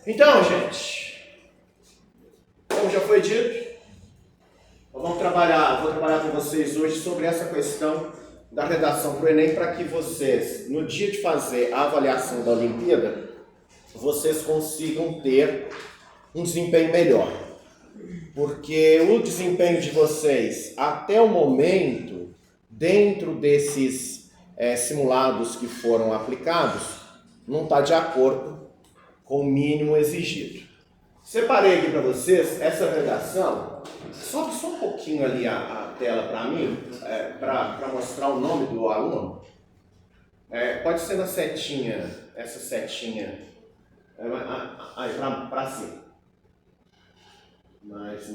Então, gente, como já foi dito, vou trabalhar com vocês hoje sobre essa questão da redação para o Enem, para que vocês, no dia de fazer a avaliação da Olimpíada, vocês consigam ter um desempenho melhor. Porque o desempenho de vocês, até o momento, dentro desses simulados que foram aplicados, não está de acordo com o mínimo exigido. Separei aqui para vocês essa redação. Sobe só um pouquinho ali a tela para mim, para mostrar o nome do aluno. Pode ser na setinha, essa setinha, aí para cima. Mais.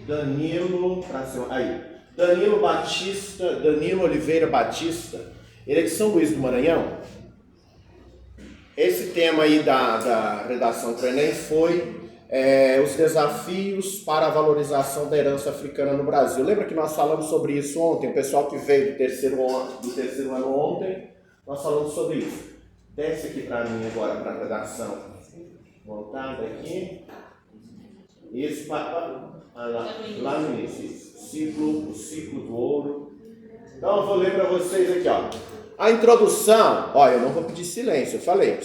Danilo, para cima, aí. Danilo Oliveira Batista, ele é de São Luís do Maranhão. Esse tema aí da redação para o Enem foi os desafios para a valorização da herança africana no Brasil. Lembra que nós falamos sobre isso ontem? O pessoal que veio do terceiro ano ontem, nós falamos sobre isso. Desce aqui para mim agora para a redação. Voltada aqui. Isso lá no início. O ciclo do ouro. Então eu vou ler para vocês aqui, ó. A introdução, eu não vou pedir silêncio, eu falei.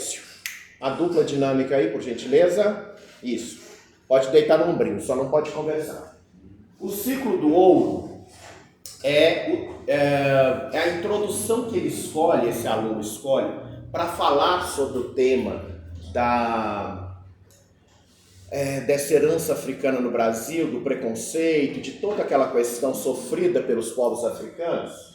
A dupla dinâmica aí, por gentileza. Isso. Pode deitar no ombrinho, só não pode conversar. O ciclo do ouro é a introdução que ele escolhe, esse aluno escolhe, para falar sobre o tema dessa herança africana no Brasil, do preconceito, de toda aquela questão sofrida pelos povos africanos.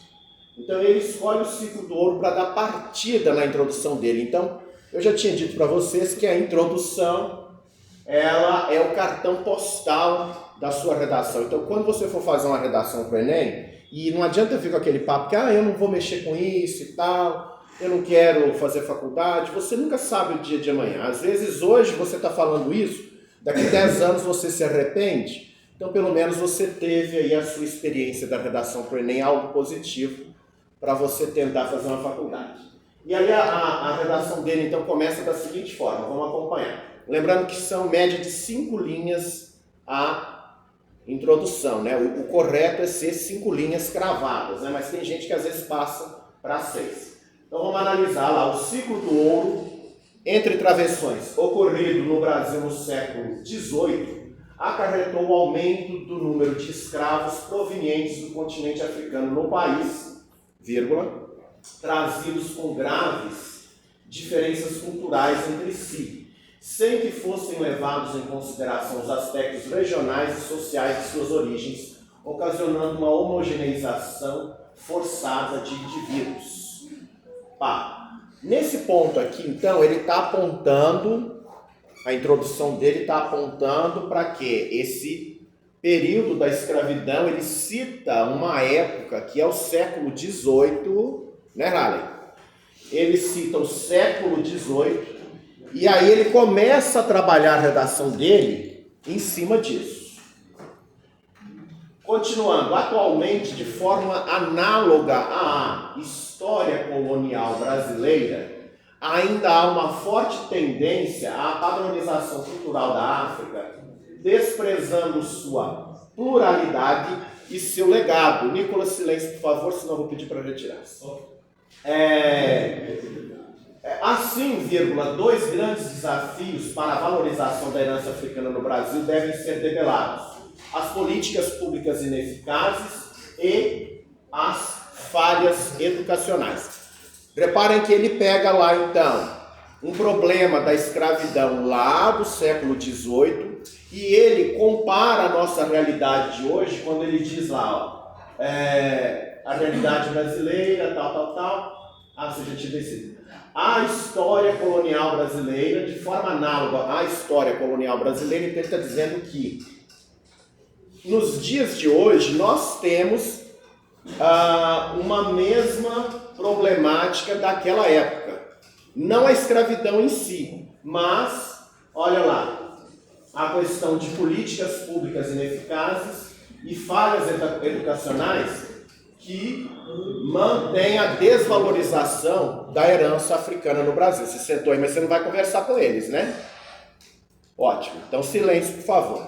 Então ele escolhe o ciclo do ouro para dar partida na introdução dele. Então, eu já tinha dito para vocês que a introdução, ela é o cartão postal da sua redação. Então, quando você for fazer uma redação para o Enem, e não adianta vir com aquele papo que eu não vou mexer com isso e tal, eu não quero fazer faculdade, você nunca sabe o dia de amanhã. Às vezes hoje você está falando isso, daqui a 10 anos você se arrepende, então pelo menos você teve aí a sua experiência da redação para o Enem, algo positivo para você tentar fazer uma faculdade. E aí a redação dele então começa da seguinte forma, vamos acompanhar. Lembrando que são média de 5 linhas a introdução, né? O correto é ser 5 linhas cravadas, né? Mas tem gente que às vezes passa para 6. Então vamos analisar lá o ciclo do ouro entre travessões, ocorrido no Brasil no século XVIII, acarretou o aumento do número de escravos provenientes do continente africano no país, trazidos com graves diferenças culturais entre si, sem que fossem levados em consideração os aspectos regionais e sociais de suas origens, ocasionando uma homogeneização forçada de indivíduos. Nesse ponto aqui, então, ele está apontando, a introdução dele está apontando para que esse período da escravidão, ele cita uma época que é o século XVIII, né, Raleigh? Ele cita o século XVIII e aí ele começa a trabalhar a redação dele em cima disso. Continuando, atualmente, de forma análoga à história colonial brasileira, ainda há uma forte tendência à padronização cultural da África, desprezando sua pluralidade e seu legado. Nicolas, silêncio, por favor, senão eu vou pedir para retirar. Assim, dois grandes desafios para a valorização da herança africana no Brasil devem ser debelados: as políticas públicas ineficazes e as falhas educacionais. Reparem que ele pega lá, então, um problema da escravidão lá do século XVIII e ele compara a nossa realidade de hoje quando ele diz lá, a realidade brasileira, tal. Você já tinha decidido. A história colonial brasileira, de forma análoga à história colonial brasileira, então ele está dizendo que nos dias de hoje nós temos uma mesma problemática daquela época. Não a escravidão em si, mas, olha lá, a questão de políticas públicas ineficazes e falhas educacionais que mantém a desvalorização da herança africana no Brasil. Você sentou aí, mas você não vai conversar com eles, né? Ótimo. Então, silêncio, por favor.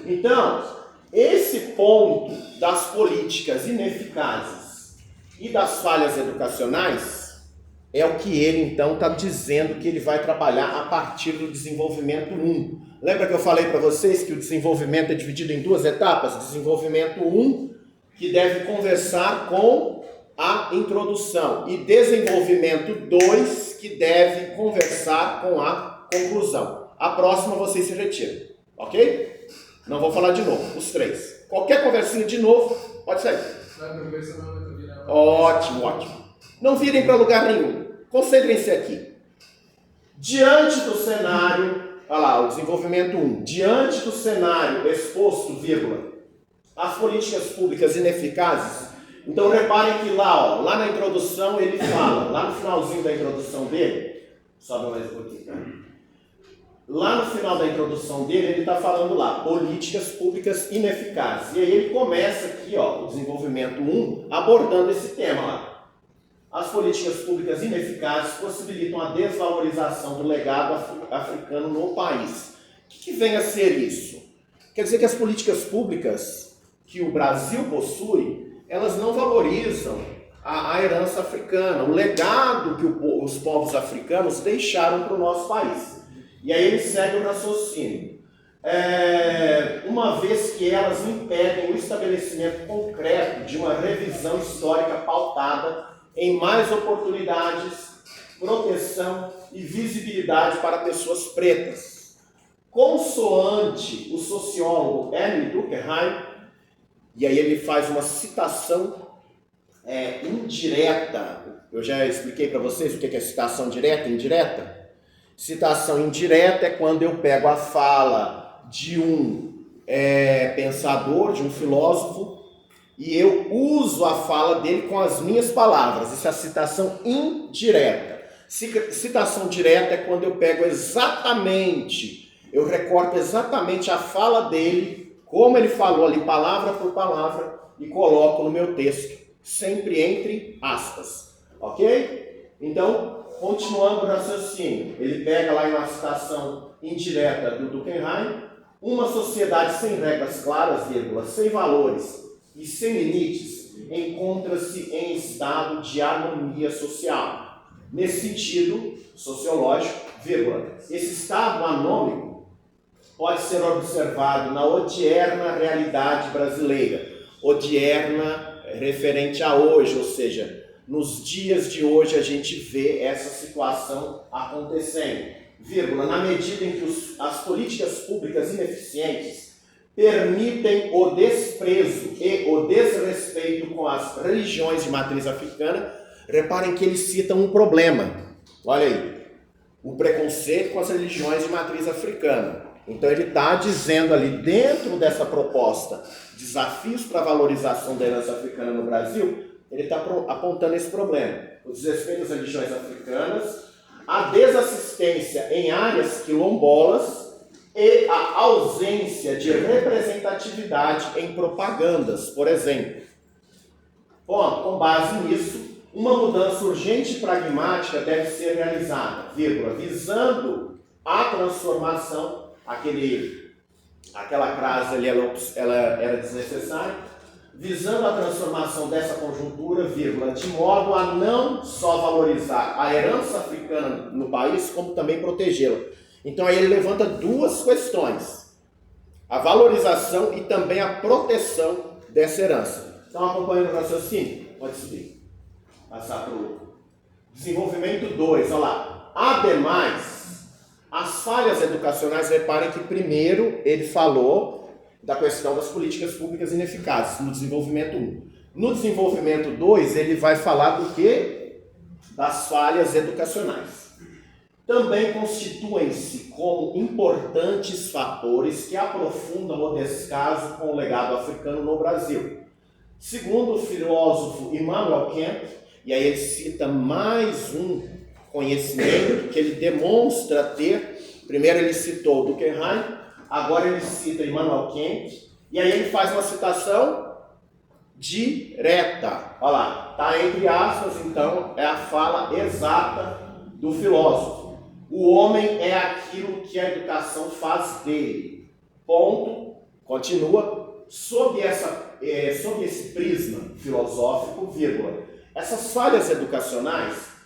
Então, esse ponto das políticas ineficazes e das falhas educacionais é o que ele, então, está dizendo que ele vai trabalhar a partir do desenvolvimento 1. Lembra que eu falei para vocês que o desenvolvimento é dividido em duas etapas? Desenvolvimento 1, que deve conversar com a introdução, e desenvolvimento 2, que deve conversar com a conclusão. A próxima vocês se retiram, ok? Não vou falar de novo, os três. Qualquer conversinha de novo, pode sair. Ótimo, ótimo. Não virem para lugar nenhum. Concentrem-se aqui. Diante do cenário, olha lá, o desenvolvimento 1. Diante do cenário exposto, vírgula, as políticas públicas ineficazes. Então reparem que lá, ó, lá na introdução ele fala, lá no finalzinho da introdução dele, sobe mais um pouquinho, cara. Lá no final da introdução dele, ele está falando lá, políticas públicas ineficazes. E aí ele começa aqui, ó, o desenvolvimento 1, abordando esse tema lá. As políticas públicas ineficazes possibilitam a desvalorização do legado africano no país. O que vem a ser isso? Quer dizer que as políticas públicas que o Brasil possui, elas não valorizam a herança africana, o legado que os povos africanos deixaram para o nosso país. E aí ele segue o raciocínio. Uma vez que elas impedem o estabelecimento concreto de uma revisão histórica pautada em mais oportunidades, proteção e visibilidade para pessoas pretas. Consoante o sociólogo M. Durkheim, e aí ele faz uma citação indireta. Eu já expliquei para vocês o que é citação direta e indireta. Citação indireta é quando eu pego a fala de um pensador, de um filósofo, e eu uso a fala dele com as minhas palavras. Isso é a citação indireta. Citação direta é quando eu pego exatamente, eu recorto exatamente a fala dele, como ele falou ali, palavra por palavra, e coloco no meu texto, sempre entre aspas. Ok? Então, continuando o raciocínio, ele pega lá em uma citação indireta do Durkheim, uma sociedade sem regras claras, vírgula, sem valores e sem limites, encontra-se em estado de harmonia social. Nesse sentido sociológico, vírgula, esse estado anômico pode ser observado na odierna realidade brasileira, odierna referente a hoje, ou seja, nos dias de hoje a gente vê essa situação acontecendo, vírgula, na medida em que as políticas públicas ineficientes permitem o desprezo e o desrespeito com as religiões de matriz africana. Reparem que ele cita um problema, olha aí, o preconceito com as religiões de matriz africana. Então ele está dizendo ali, dentro dessa proposta, desafios para a valorização da herança africana no Brasil, ele está apontando esse problema. O desrespeito às religiões africanas, a desassistência em áreas quilombolas e a ausência de representatividade em propagandas, por exemplo. Bom, com base nisso, uma mudança urgente e pragmática deve ser realizada, vírgula, visando a transformação, aquela frase ali ela era desnecessária, visando a transformação dessa conjuntura, vírgula, de modo a não só valorizar a herança africana no país, como também protegê-la. Então aí ele levanta duas questões, a valorização e também a proteção dessa herança. Então acompanhando o raciocínio, pode subir, passar para o desenvolvimento 2, olha lá. Ademais, as falhas educacionais, reparem que primeiro ele falou da questão das políticas públicas ineficazes, no desenvolvimento 1. No desenvolvimento 2, ele vai falar do quê? Das falhas educacionais. Também constituem-se como importantes fatores que aprofundam o descaso com o legado africano no Brasil. Segundo o filósofo Immanuel Kant, e aí ele cita mais um conhecimento que ele demonstra ter, primeiro ele citou Durkheim, agora ele cita Immanuel Kant, e aí ele faz uma citação direta. Olha lá, está entre aspas, então é a fala exata do filósofo. O homem é aquilo que a educação faz dele. Ponto. Continua. Sob esse prisma filosófico, vírgula. Essas falhas educacionais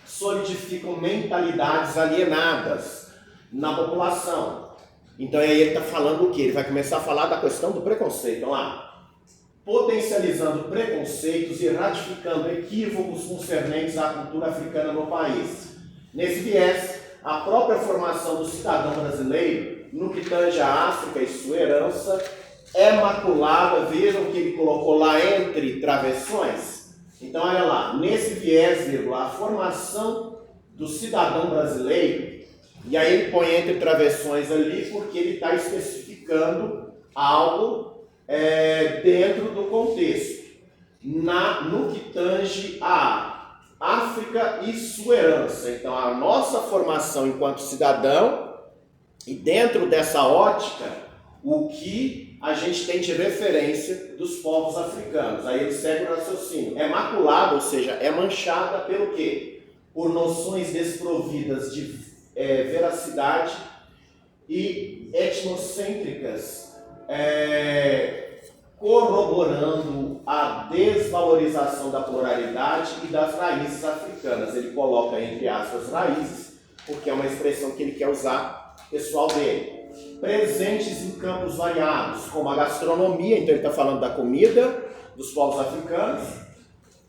solidificam mentalidades alienadas na população. Então aí ele está falando o quê? Ele vai começar a falar da questão do preconceito. Olha lá. Potencializando preconceitos e ratificando equívocos concernentes à cultura africana no país. Nesse viés, a própria formação do cidadão brasileiro, no que tange à África e sua herança, é maculada. Vejam que ele colocou lá entre travessões. Então, olha lá, nesse viés, vírgula, a formação do cidadão brasileiro, e aí ele põe entre travessões ali porque ele está especificando algo dentro do contexto, no que tange a África e sua herança. Então, a nossa formação enquanto cidadão, e dentro dessa ótica, o que a gente tem de referência dos povos africanos. Aí ele segue o raciocínio. É maculada, ou seja, é manchada pelo quê? Por noções desprovidas de veracidade e etnocêntricas, corroborando a desvalorização da pluralidade e das raízes africanas. Ele coloca entre aspas raízes, porque é uma expressão que ele quer usar pessoal dele. Presentes em campos variados, como a gastronomia, então ele está falando da comida dos povos africanos,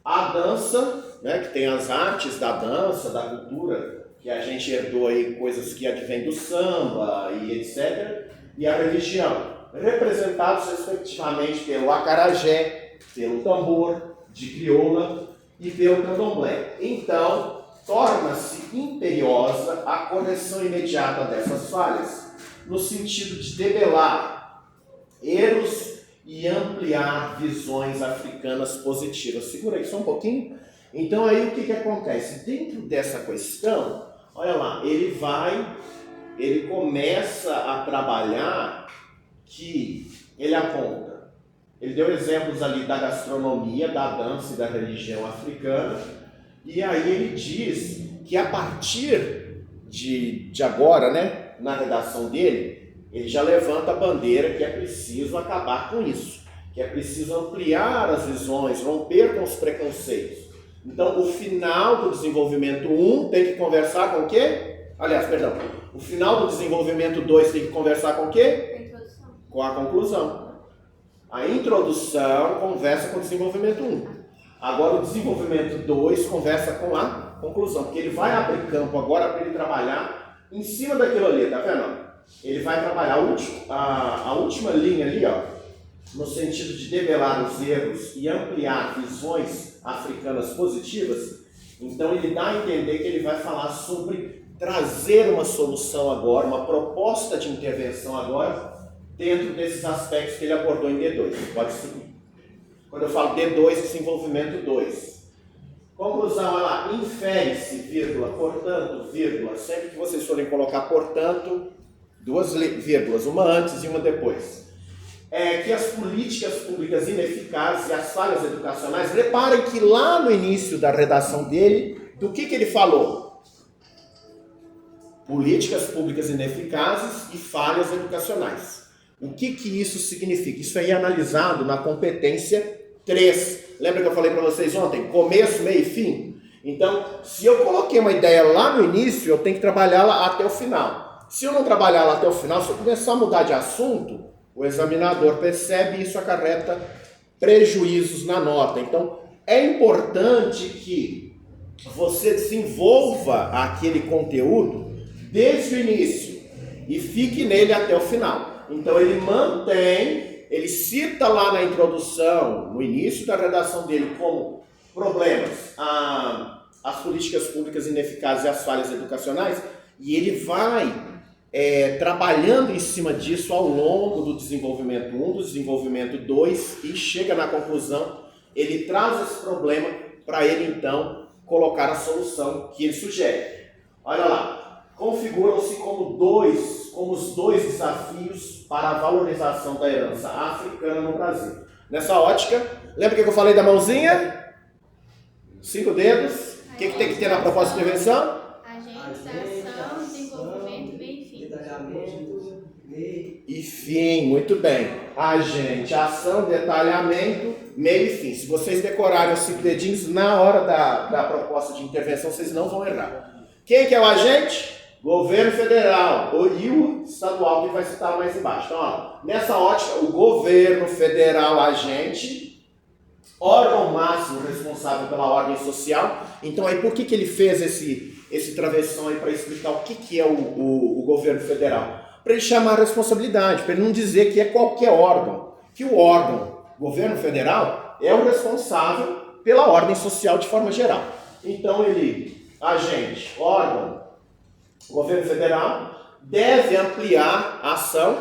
a dança, né, que tem as artes da dança, da cultura, que a gente herdou aí, coisas que advêm do samba e etc., e a religião, representados respectivamente pelo acarajé, pelo tambor de crioula e pelo candomblé. Então, torna-se imperiosa a correção imediata dessas falhas, no sentido de debelar erros e ampliar visões africanas positivas. Segura aí só um pouquinho. Então aí o que acontece? Dentro dessa questão, olha lá, ele começa a trabalhar que ele aponta. Ele deu exemplos ali da gastronomia, da dança e da religião africana, e aí ele diz que a partir de agora, né, na redação dele, ele já levanta a bandeira que é preciso acabar com isso, que é preciso ampliar as visões, romper com os preconceitos. Então, o final do desenvolvimento 1 tem que conversar com o quê? Aliás, perdão, o final do desenvolvimento 2 tem que conversar com o quê? Com a conclusão. A introdução conversa com o desenvolvimento 1. Agora, o desenvolvimento 2 conversa com a conclusão, porque ele vai abrir campo agora para ele trabalhar em cima daquilo ali, tá vendo? Ele vai trabalhar a última linha ali, ó, no sentido de debelar os erros e ampliar visões africanas positivas. Então ele dá a entender que ele vai falar sobre trazer uma solução agora, uma proposta de intervenção agora, dentro desses aspectos que ele abordou em D2. Pode seguir. Quando eu falo D2, desenvolvimento 2. Conclusão, olha lá, infere-se, vírgula, portanto, vírgula, sempre que vocês forem colocar portanto, duas vírgulas, uma antes e uma depois, que as políticas públicas ineficazes e as falhas educacionais, reparem que lá no início da redação dele, do que ele falou? Políticas públicas ineficazes e falhas educacionais. O que isso significa? Isso aí é analisado na competência 3. Lembra que eu falei para vocês ontem? Começo, meio e fim? Então, se eu coloquei uma ideia lá no início, eu tenho que trabalhá-la até o final. Se eu não trabalhar lá até o final, se eu começar a mudar de assunto, o examinador percebe e isso acarreta prejuízos na nota. Então, é importante que você desenvolva aquele conteúdo desde o início e fique nele até o final. Então, ele mantém... Ele cita lá na introdução, no início da redação dele, como problemas as políticas públicas ineficazes e as falhas educacionais, e ele vai trabalhando em cima disso ao longo do desenvolvimento 1, do desenvolvimento 2, e chega na conclusão, ele traz esse problema para ele então colocar a solução que ele sugere. Olha lá, configuram-se como os dois desafios para a valorização da herança africana no Brasil. Nessa ótica, lembra que eu falei da mãozinha? 5 dedos. O que tem que ter na proposta de intervenção? Agente, ação, desenvolvimento, meio e fim. Detalhamento, meio E fim, muito bem. Agente, ação, detalhamento, meio e fim. Se vocês decorarem os 5 dedinhos, na hora da proposta de intervenção, vocês não vão errar. Quem que é o agente? Governo federal e o estadual, que vai citar mais embaixo. Então, ó, nessa ótica, o governo federal agente, órgão máximo responsável pela ordem social. Então, aí, por que ele fez esse travessão aí para explicar o que é o governo federal? Para ele chamar a responsabilidade, para ele não dizer que é qualquer órgão, que o órgão, governo federal, é o responsável pela ordem social de forma geral. Então, ele, agente, órgão, governo federal, deve ampliar a ação,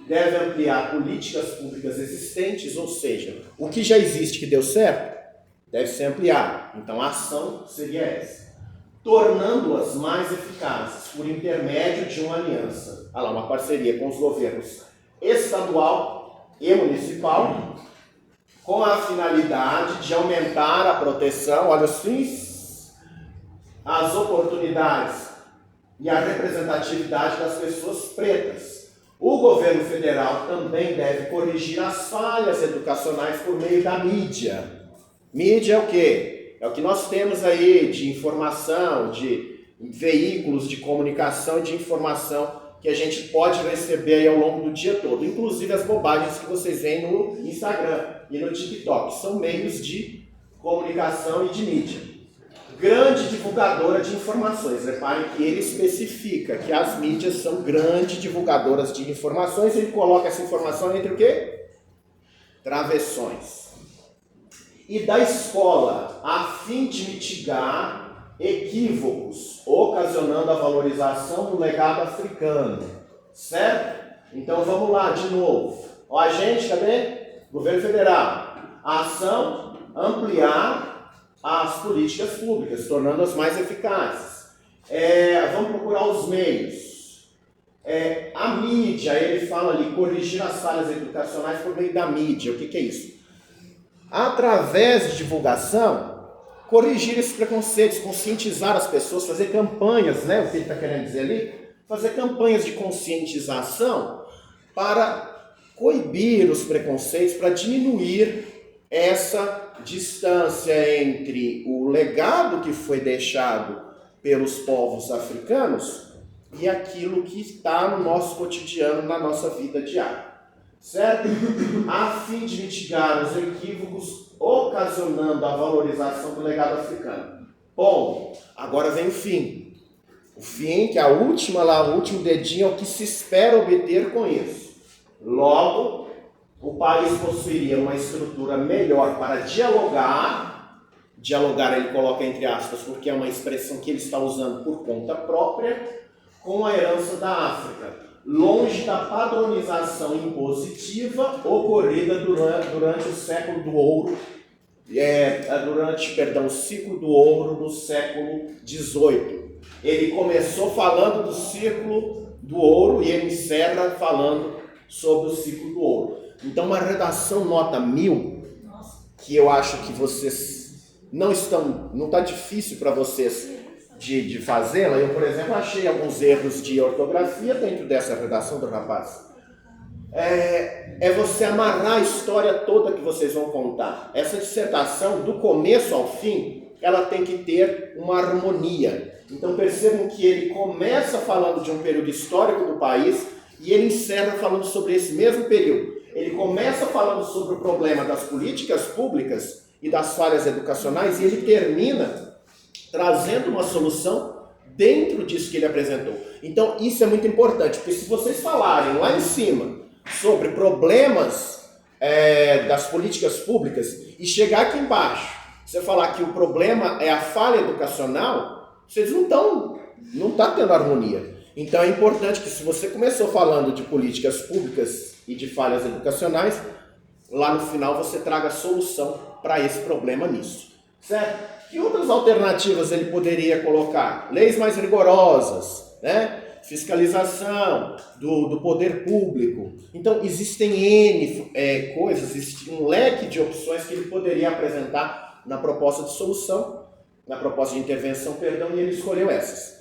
deve ampliar políticas públicas existentes, ou seja, o que já existe que deu certo, deve ser ampliado. Então a ação seria essa. Tornando-as mais eficazes por intermédio de uma aliança, uma parceria com os governos estadual e municipal, com a finalidade de aumentar a proteção, olha os fins, as oportunidades e a representatividade das pessoas pretas. O governo federal também deve corrigir as falhas educacionais por meio da mídia. Mídia é o quê? É o que nós temos aí de informação, de veículos de comunicação e de informação que a gente pode receber aí ao longo do dia todo. Inclusive as bobagens que vocês veem no Instagram e no TikTok. São meios de comunicação e de mídia. Grande divulgadora de informações. Reparem que ele especifica que as mídias são grandes divulgadoras de informações. Ele coloca essa informação entre o quê? Travessões. E da escola, a fim de mitigar equívocos, ocasionando a valorização do legado africano. Certo? Então vamos lá de novo. Ó, a gente, cadê? Governo federal. A ação, ampliar as políticas públicas, tornando-as mais eficazes. Vamos procurar os meios. A mídia, ele fala ali, corrigir as falhas educacionais por meio da mídia. O que é isso? Através de divulgação, corrigir esses preconceitos, conscientizar as pessoas, fazer campanhas, né? O que ele está querendo dizer ali? Fazer campanhas de conscientização para coibir os preconceitos, para diminuir essa distância entre o legado que foi deixado pelos povos africanos e aquilo que está no nosso cotidiano, na nossa vida diária. Certo? A fim de mitigar os equívocos, ocasionando a valorização do legado africano. Bom, agora vem o fim. O fim, que é o último dedinho, é o que se espera obter com isso. Logo, o país possuiria uma estrutura melhor para dialogar. Dialogar ele coloca entre aspas, porque é uma expressão que ele está usando por conta própria, com a herança da África, longe da padronização impositiva ocorrida durante o século do ouro, o ciclo do ouro do século XVIII. Ele começou falando do ciclo do ouro e ele encerra falando sobre o ciclo do ouro. Então, uma redação nota 1000, que eu acho que vocês não está difícil para vocês de fazê-la. Eu, por exemplo, achei alguns erros de ortografia dentro dessa redação do rapaz. É você amarrar a história toda que vocês vão contar. Essa dissertação, do começo ao fim, ela tem que ter uma harmonia. Então percebam que ele começa falando de um período histórico do país e ele encerra falando sobre esse mesmo período. Ele começa falando sobre o problema das políticas públicas e das falhas educacionais e ele termina trazendo uma solução dentro disso que ele apresentou. Então isso é muito importante, porque se vocês falarem lá em cima sobre problemas das políticas públicas e chegar aqui embaixo, você falar que o problema é a falha educacional, vocês não tá tendo harmonia. Então é importante que se você começou falando de políticas públicas e de falhas educacionais, lá no final você traga solução para esse problema nisso. Certo? Que outras alternativas ele poderia colocar? Leis mais rigorosas, né? fiscalização do poder público. Então, existem N coisas, existe um leque de opções que ele poderia apresentar na proposta de solução, na proposta de intervenção, perdão, e ele escolheu essas.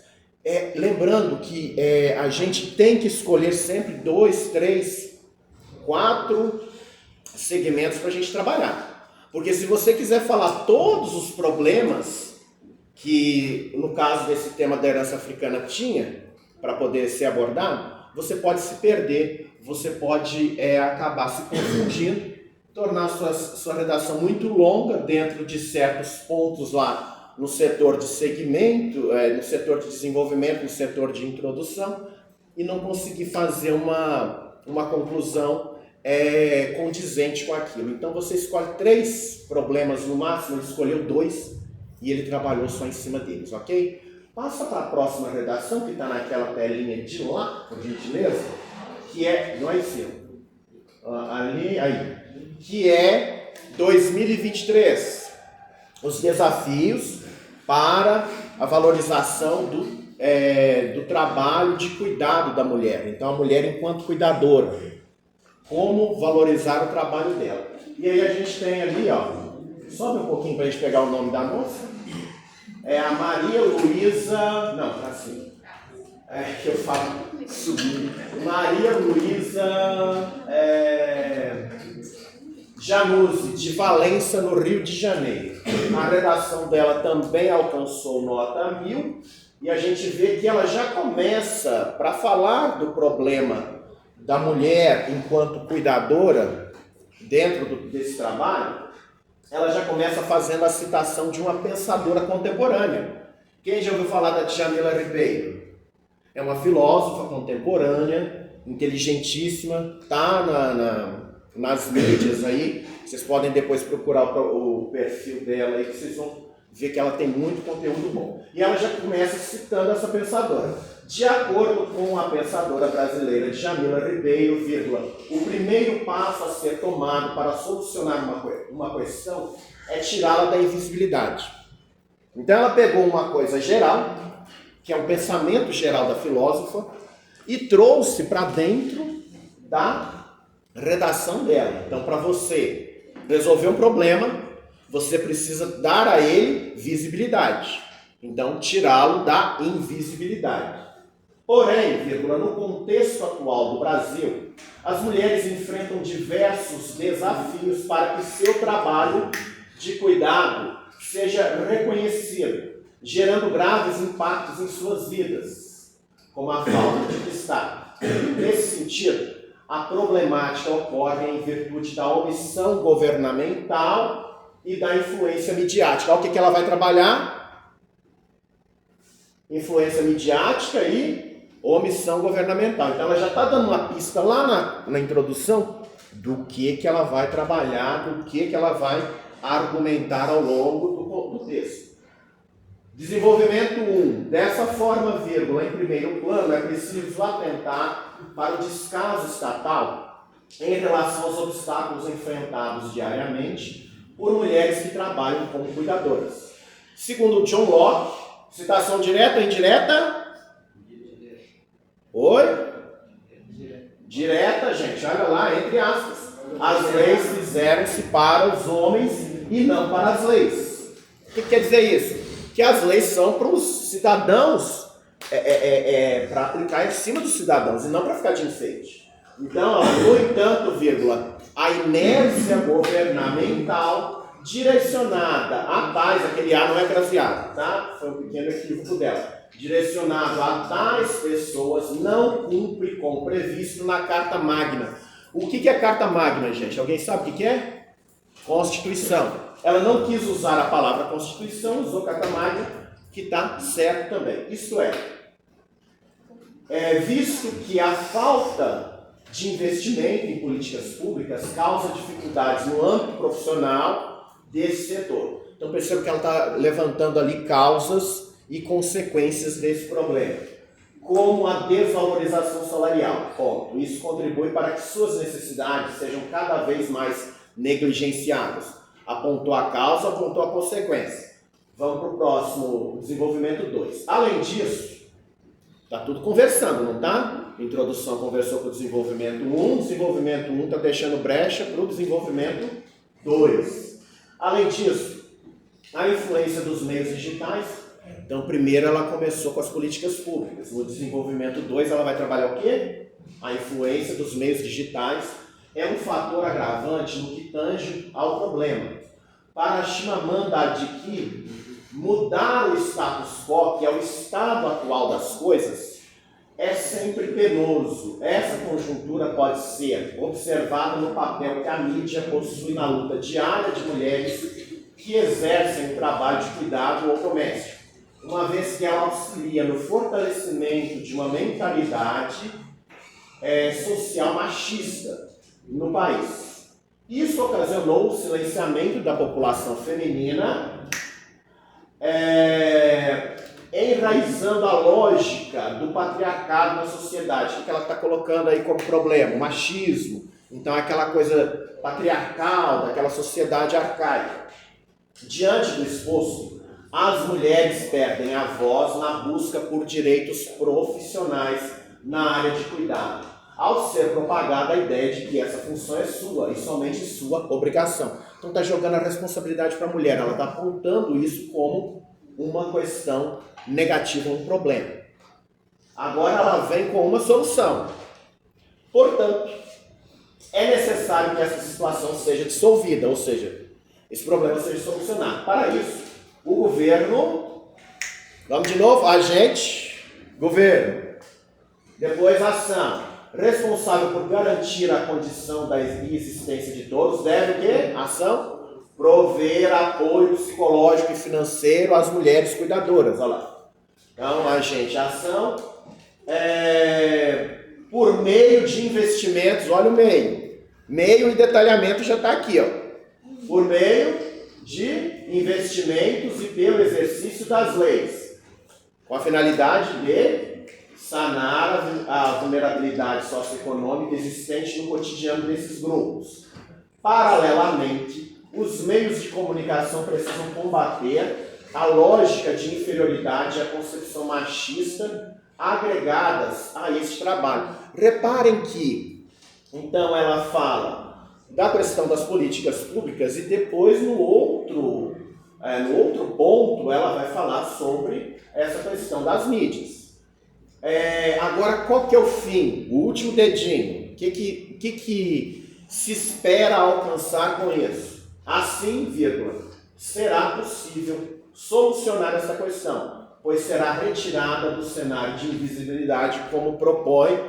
Lembrando que a gente tem que escolher sempre 2, 3, 4 segmentos para a gente trabalhar. Porque se você quiser falar todos os problemas que, no caso desse tema da herança africana, tinha para poder ser abordado, você pode se perder, você pode acabar se confundindo, tornar sua redação muito longa dentro de certos pontos lá no setor de segmento, no setor de desenvolvimento, no setor de introdução, e não conseguir fazer uma conclusão condizente com aquilo. Então você escolhe 3 problemas no máximo, ele escolheu 2 e ele trabalhou só em cima deles, ok? Passa para a próxima redação, que está naquela telinha de lá, por gentileza, que não é esse, aí, que é 2023, os desafios para a valorização do trabalho de cuidado da mulher. Então, a mulher enquanto cuidadora, como valorizar o trabalho dela. E aí a gente tem ali, sobe um pouquinho para a gente pegar o nome da moça. É a Maria Luísa, não, tá assim, que eu falo subir. Maria Luísa Januzzi, de Valença, no Rio de Janeiro. A redação dela também alcançou nota 1000 e a gente vê que ela já começa, para falar do problema da mulher enquanto cuidadora dentro desse trabalho, ela já começa fazendo a citação de uma pensadora contemporânea. Quem já ouviu falar da Djamila Ribeiro? É uma filósofa contemporânea, inteligentíssima, tá nas mídias aí. Vocês podem depois procurar o perfil dela aí, que vocês vão ver que ela tem muito conteúdo bom. E ela já começa citando essa pensadora. De acordo com a pensadora brasileira Djamila Ribeiro, o primeiro passo a ser tomado para solucionar uma questão é tirá-la da invisibilidade. Então ela pegou uma coisa geral, que é um pensamento geral da filósofa, e trouxe para dentro da redação dela. Então, para você resolver um problema, você precisa dar a ele visibilidade. Então, tirá-lo da invisibilidade. Porém, no contexto atual do Brasil, as mulheres enfrentam diversos desafios para que seu trabalho de cuidado seja reconhecido, gerando graves impactos em suas vidas, como a falta de destaque. Nesse sentido, a problemática ocorre em virtude da omissão governamental e da influência midiática. Olha o que ela vai trabalhar? Influência midiática e omissão governamental. Então ela já está dando uma pista lá na introdução do que ela vai trabalhar, do que ela vai argumentar ao longo do texto. Desenvolvimento 1. Dessa forma, em primeiro plano, é preciso atentar para o descaso estatal em relação aos obstáculos enfrentados diariamente por mulheres que trabalham como cuidadoras. Segundo John Locke, citação direta ou indireta? Oi? Direta, gente, olha lá, entre aspas. As leis fizeram-se para os homens e não para as leis. O que quer dizer isso? Que as leis são para os cidadãos, para aplicar em cima dos cidadãos e não para ficar de enfeite. Então, no entanto, a inércia governamental direcionada a tais, aquele A não é craseado, tá? Foi um pequeno equívoco dela. Direcionado a tais pessoas não cumpre com o previsto na Carta Magna. O que é Carta Magna, gente? Alguém sabe o que é? Constituição. Ela não quis usar a palavra Constituição, usou Carta Magna, que está certo também. Isto visto que a falta de investimento em políticas públicas causa dificuldades no âmbito profissional desse setor. Então perceba que ela está levantando ali causas e consequências desse problema, como a desvalorização salarial. Ponto. Isso contribui para que suas necessidades sejam cada vez mais negligenciadas. Apontou a causa, apontou a consequência. Vamos para o próximo, desenvolvimento 2. Além disso, Tá tudo conversando, não tá? Introdução conversou com o desenvolvimento 1, desenvolvimento 1 está deixando brecha para o desenvolvimento 2. Além disso, a influência dos meios digitais. Então, primeiro ela começou com as políticas públicas. No desenvolvimento 2 ela vai trabalhar o quê? A influência dos meios digitais é um fator agravante no que tange ao problema. Para Chimamanda Adichie, mudar o status quo, que é o estado atual das coisas, é sempre penoso. Essa conjuntura pode ser observada no papel que a mídia possui na luta diária de mulheres que exercem o trabalho de cuidado ou comércio, uma vez que ela auxilia no fortalecimento de uma mentalidade social machista no país. Isso ocasionou o silenciamento da população feminina, enraizando a lógica do patriarcado na sociedade. O que ela está colocando aí como problema? O machismo. Então, aquela coisa patriarcal, daquela sociedade arcaica. Diante do exposto, as mulheres perdem a voz na busca por direitos profissionais na área de cuidado, ao ser propagada a ideia de que essa função é sua e somente sua obrigação. Então está jogando a responsabilidade para a mulher, ela está apontando isso como uma questão negativa, um problema. Agora ela vem com uma solução. Portanto, é necessário que essa situação seja dissolvida, ou seja, esse problema seja solucionado. Para isso, o governo, vamos de novo, agente, governo, depois ação, responsável por garantir a condição da existência de todos, deve o quê? Ação, prover apoio psicológico e financeiro às mulheres cuidadoras, olha lá. Então, agente, ação, por meio de investimentos, olha o meio e detalhamento já está aqui, ó. Por meio de investimentos e pelo exercício das leis, com a finalidade de sanar a vulnerabilidade socioeconômica existente no cotidiano desses grupos. Paralelamente, os meios de comunicação precisam combater a lógica de inferioridade e a concepção machista agregadas a esse trabalho. Reparem que, então, ela fala da questão das políticas públicas e depois no outro ponto ela vai falar sobre essa questão das mídias. Agora, qual que é o fim? O último dedinho. O que se espera alcançar com isso? Assim, será possível solucionar essa questão, pois será retirada do cenário de invisibilidade, como propõe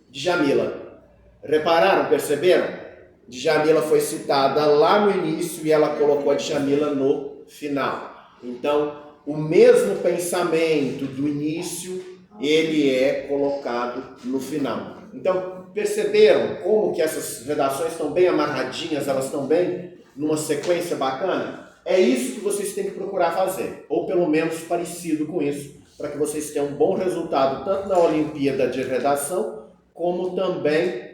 Djamila. Repararam? Perceberam? Djamila foi citada lá no início e ela colocou a Djamila no final. Então, o mesmo pensamento do início, ele é colocado no final. Então, perceberam como que essas redações estão bem amarradinhas, elas estão bem numa sequência bacana? É isso que vocês têm que procurar fazer, ou pelo menos parecido com isso, para que vocês tenham um bom resultado, tanto na Olimpíada de Redação, como também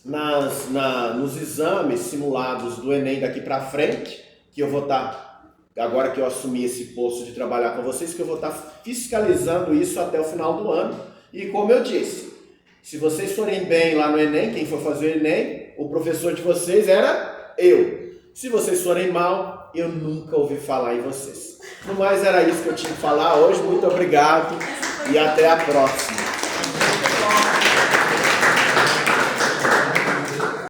nos exames simulados do Enem daqui para frente, que eu vou estar, agora que eu assumi esse posto de trabalhar com vocês, que eu vou estar fiscalizando isso até o final do ano. E como eu disse, se vocês forem bem lá no Enem, quem for fazer o Enem, o professor de vocês era eu. Se vocês forem mal, eu nunca ouvi falar em vocês. No mais, era isso que eu tinha que falar hoje. Muito obrigado e até a próxima.